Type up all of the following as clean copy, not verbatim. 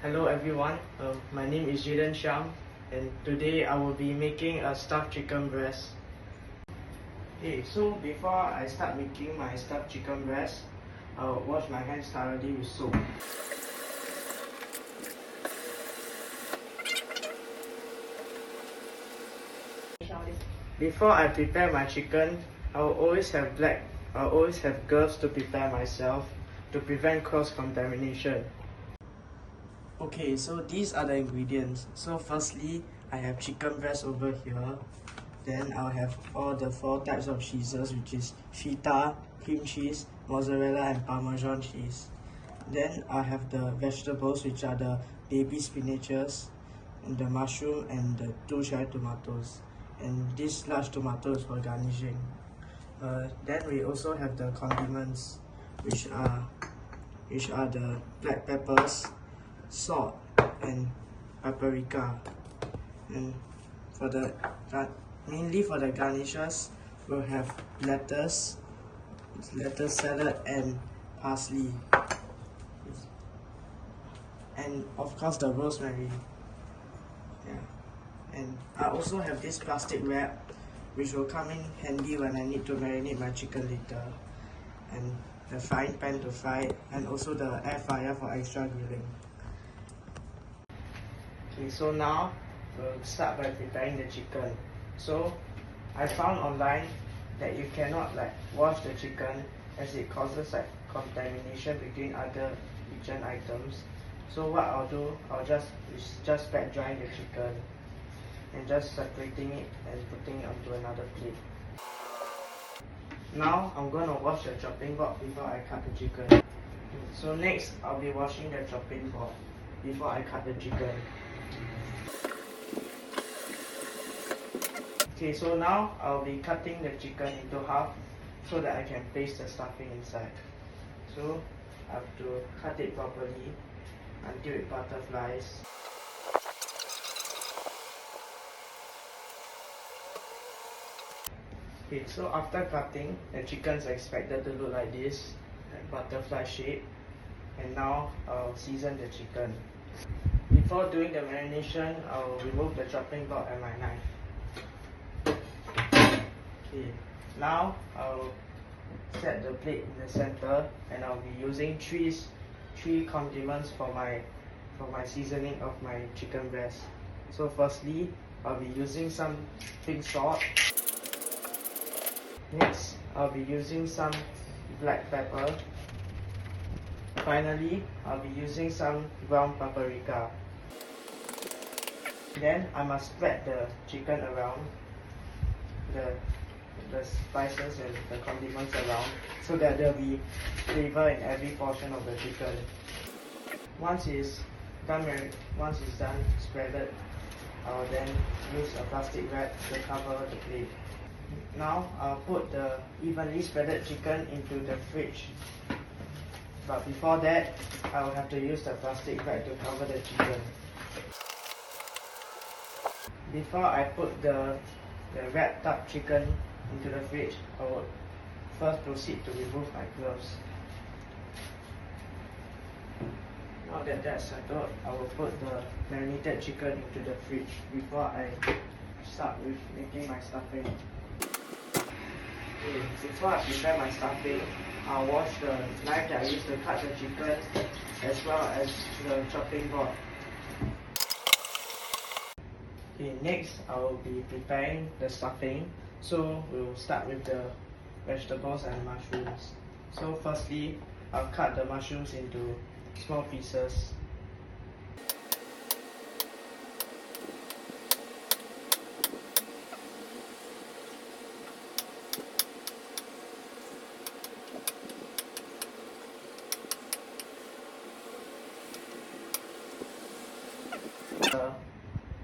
Hello everyone, my name is Jayden Chiam and today I will be making a stuffed chicken breast. Okay, so before I start making my stuffed chicken breast, I'll wash my hands thoroughly with soap. Before I prepare my chicken, I'll always have gloves to prepare myself to prevent cross-contamination. Okay, so these are the ingredients. So firstly, I have chicken breast over here. Then I'll have all the 4 types of cheeses, which is feta, cream cheese, mozzarella and parmesan cheese. Then I have the vegetables, which are the baby spinaches, and the mushroom and the 2 cherry tomatoes. And this large tomato is for garnishing. Then we also have the condiments, which are the black peppers, salt and paprika. And mainly for the garnishes, we'll have lettuce salad and parsley, and of course the rosemary. And I also have this plastic wrap, which will come in handy when I need to marinate my chicken later, and the frying pan to fry it, and also the air fryer for extra grilling. Okay, so now we'll start by preparing the chicken. So I found online that you cannot wash the chicken, as it causes contamination between other kitchen items. So what I'll do, I'll just pat dry the chicken and just separating it and putting it onto another plate. Now I'm going to wash the chopping board before I cut the chicken. So next I'll be washing the chopping board before I cut the chicken. Okay, so now I'll be cutting the chicken into half so that I can place the stuffing inside. So I have to cut it properly until it butterflies. Okay, so after cutting, the chicken is expected to look like this, like butterfly shape. And now I'll season the chicken. Before doing the marination, I'll remove the chopping board and my knife. Okay, now I'll set the plate in the center, and I'll be using three condiments for my seasoning of my chicken breast. So firstly, I'll be using some pink salt. Next, I'll be using some black pepper. Finally, I'll be using some ground paprika. Then I must spread the chicken around, the spices and the condiments around, so that there will be flavor in every portion of the chicken. Once it's done spreaded, I'll then use a plastic wrap to cover the plate. Now I'll put the evenly spreaded chicken into the fridge. But before that, I will have to use the plastic bag to cover the chicken. Before I put the wrapped up chicken into the fridge, I will first proceed to remove my gloves. Now that that's settled, I will put the marinated chicken into the fridge before I start with making my stuffing. Okay, before I prepare my stuffing, I'll wash the knife that I used to cut the chicken as well as the chopping board. Okay, next I will be preparing the stuffing. So we'll start with the vegetables and mushrooms. So firstly, I'll cut the mushrooms into small pieces. The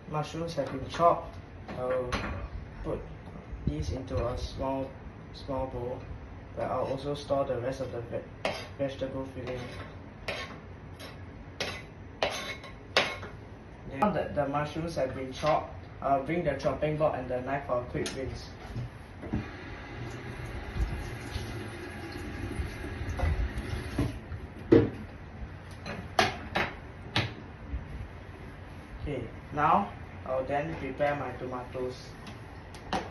mushrooms have been chopped. I'll put these into a small bowl, where I'll also store the rest of the vegetable filling. Now that the mushrooms have been chopped, I'll bring the chopping board and the knife for a quick rinse. Okay, now I'll then prepare my tomatoes. Okay.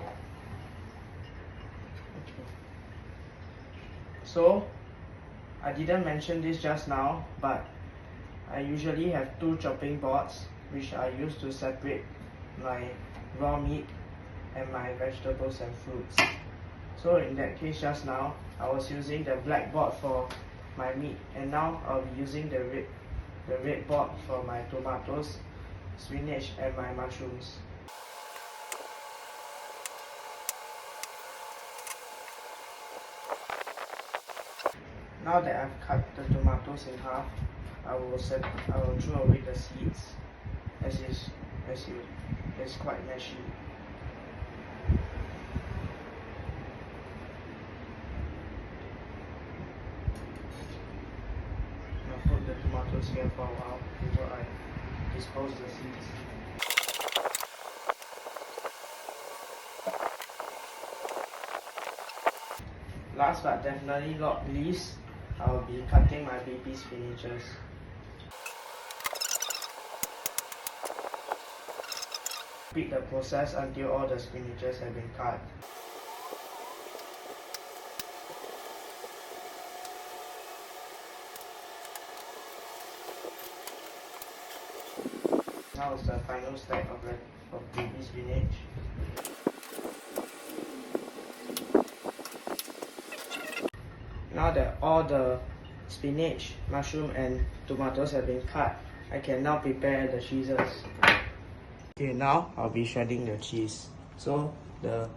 So, I didn't mention this just now, but I usually have 2 chopping boards which I use to separate my raw meat and my vegetables and fruits. So in that case just now, I was using the black board for my meat, and now I'll be using the red board for my tomatoes, spinach and my mushrooms. Now that I've cut the tomatoes in half, I will throw away the seeds as it's quite messy. I'll put the tomatoes here for a while before I dispose the seeds. Last but definitely not least, I'll be cutting my baby spinaches. Repeat the process until all the spinaches have been cut. Now is the final stack of baby spinach. Now that all the spinach, mushroom and tomatoes have been cut, I can now prepare the cheeses. Okay, now I'll be shredding the cheese. So the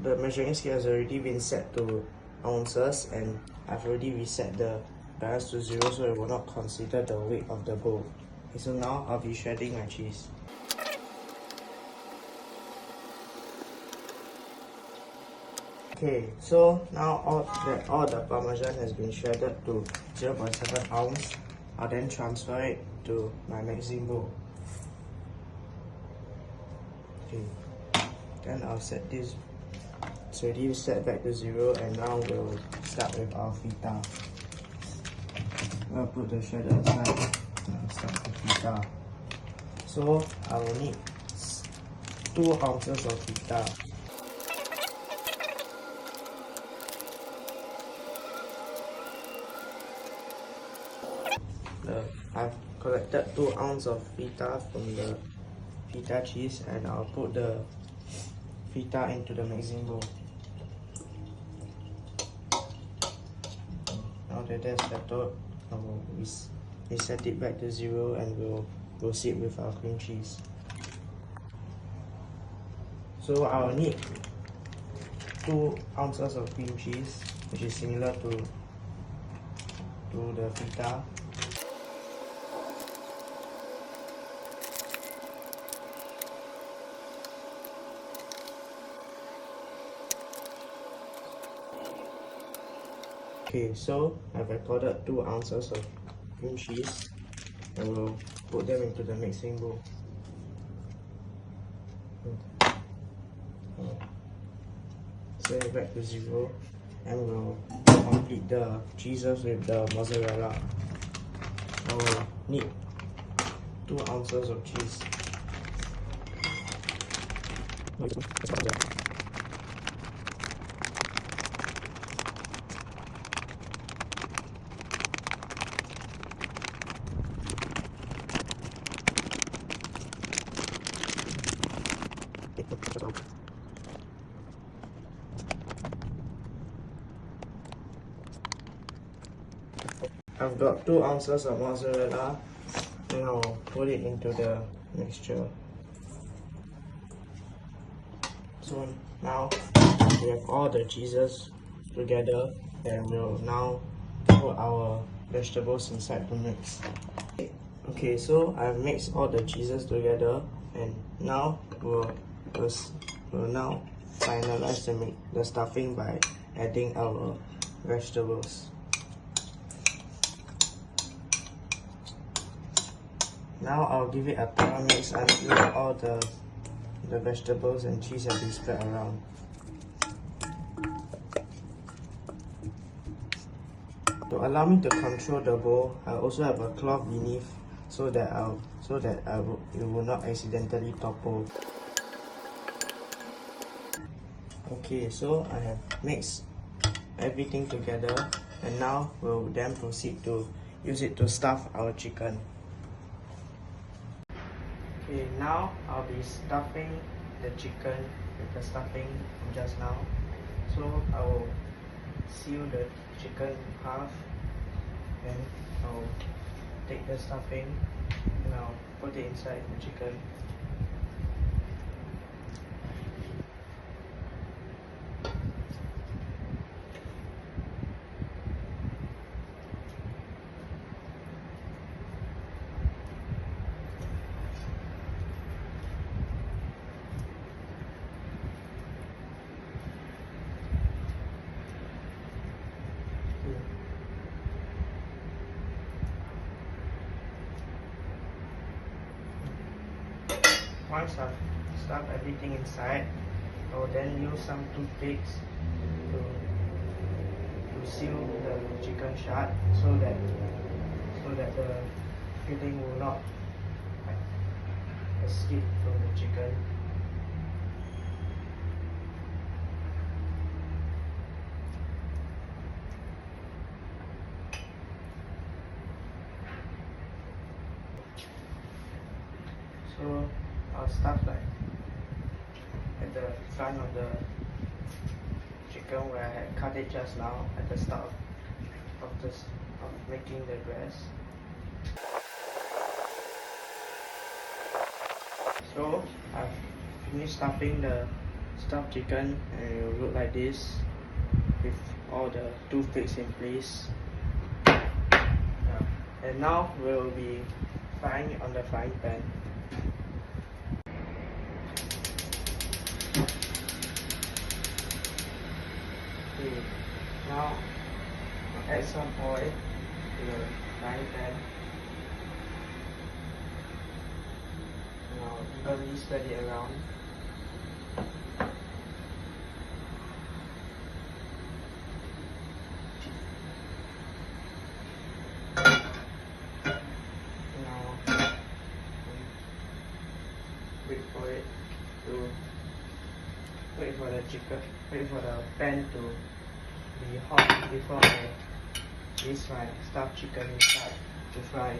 measuring scale has already been set to ounces, and I've already reset the balance to 0 so it will not consider the weight of the bowl. Okay, so now I'll be shredding my cheese. Okay, so now all the parmesan has been shredded to 0.7 ounce, I'll then transfer it to my mixing bowl. Okay, then I'll set this, it's already set back to 0, and now we'll start with our feta. I'll put the shredder aside and I'll start the feta. So I will need 2 ounces of feta. I've collected 2 ounces of feta from the feta cheese, and I'll put the feta into the mixing bowl. Now that that's settled, I will reset it back to 0 and we'll proceed with our cream cheese. So I'll need 2 ounces of cream cheese, which is similar to the feta. Okay, so I've recorded 2 ounces of cream cheese and we'll put them into the mixing bowl. Set it back to 0 and we'll complete the cheeses with the mozzarella. I will need 2 ounces of cheese. I've got 2 ounces of mozzarella and I'll put it into the mixture. So now we have all the cheeses together, and we'll now put our vegetables inside the mix. Okay, so I've mixed all the cheeses together, and now we'll now finalize the stuffing by adding our vegetables. Now I'll give it a thorough mix until all the vegetables and cheese have been spread around. To allow me to control the bowl, I also have a cloth beneath so that it will not accidentally topple. Okay, so I have mixed everything together, and now we'll then proceed to use it to stuff our chicken. Okay, now I'll be stuffing the chicken with the stuffing from just now. So I will seal the chicken in half, then I'll take the stuffing and I'll put it inside the chicken. Once I've stuffed everything inside, I will then use some toothpicks to seal the chicken shut so that the filling will not escape from the chicken. So I'll stuff like at the front of the chicken where I had cut it just now at the start of making the breast. So I've finished stuffing the stuffed chicken, and it will look like this with all the toothpicks in place. And now we'll be frying it on the frying pan. Okay, now I'll add some oil to the frying pan. Now evenly spread it around. Now wait for the pan to be hot before I place my stuffed chicken inside to fry.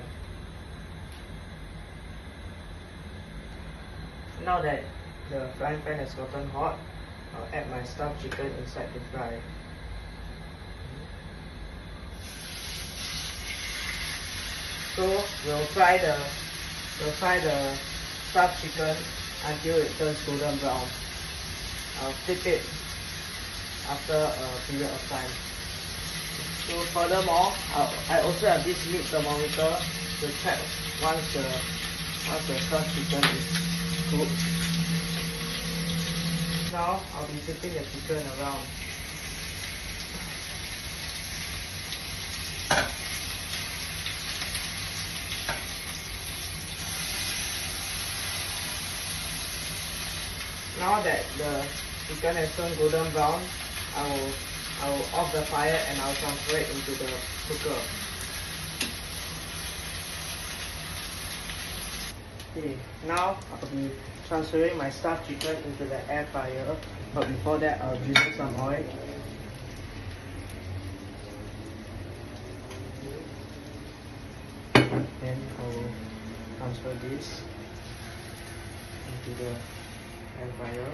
Now that the frying pan has gotten hot, I'll add my stuffed chicken inside to fry. So we'll fry the stuffed chicken until it turns golden brown. I'll flip it after a period of time. So furthermore, I also have this meat thermometer to check once the stuffed chicken is cooked. Now I'll be flipping the chicken around. Now that the chicken has turned golden brown, I will off the fire and I'll transfer it into the cooker. Okay, now I'll be transferring my stuffed chicken into the air fryer, but before that I'll drizzle some oil. Then I will transfer this into the air fryer.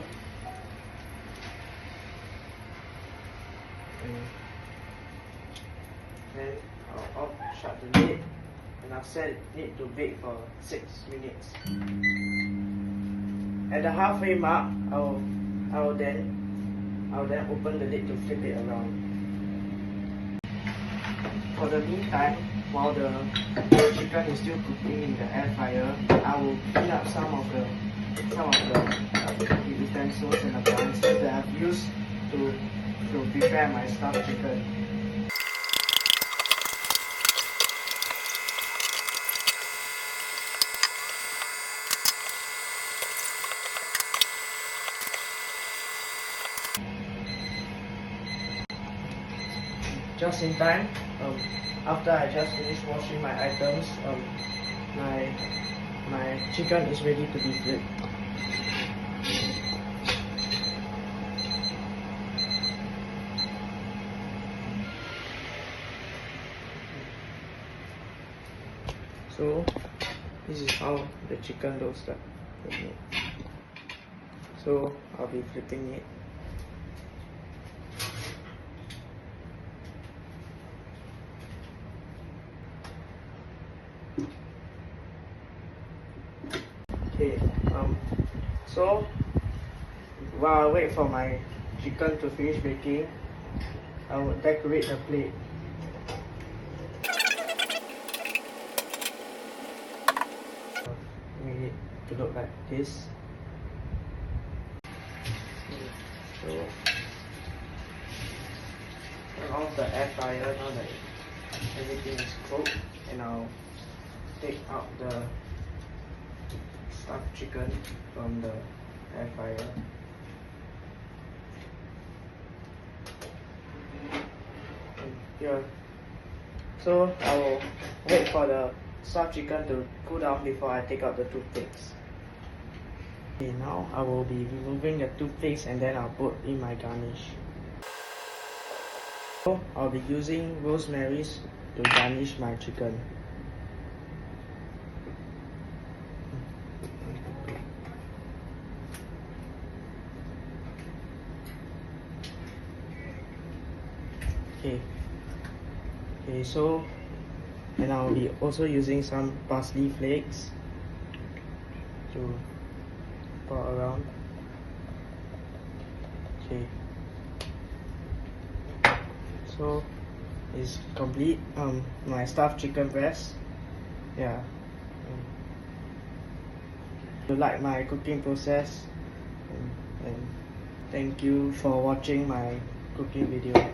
Then I'll shut the lid and I've set it to bake for 6 minutes. At the halfway mark, I will then open the lid to flip it around. For the meantime, while the chicken is still cooking in the air fryer, I will clean up some of the utensils and appliances that I've used to prepare my stuffed chicken. Just in time, after I just finished washing my items, my chicken is ready to be flipped. So this is how the chicken roasted is made. So I'll be flipping it. Okay, so while I wait for my chicken to finish baking, I will decorate the plate. Make it to look like this. So turn off the air fryer now that everything is cooked, and I'll take out the stuffed chicken from the air fryer. Here. So I will wait for the stuffed chicken to cool down before I take out the toothpicks. Okay, now I will be removing the toothpicks and then I'll put in my garnish. So I'll be using rosemaries to garnish my chicken. Okay, so and I'll be also using some parsley flakes to pour around. Okay, so it's complete. My stuffed chicken breast. Yeah. If you like my cooking process, and thank you for watching my cooking video.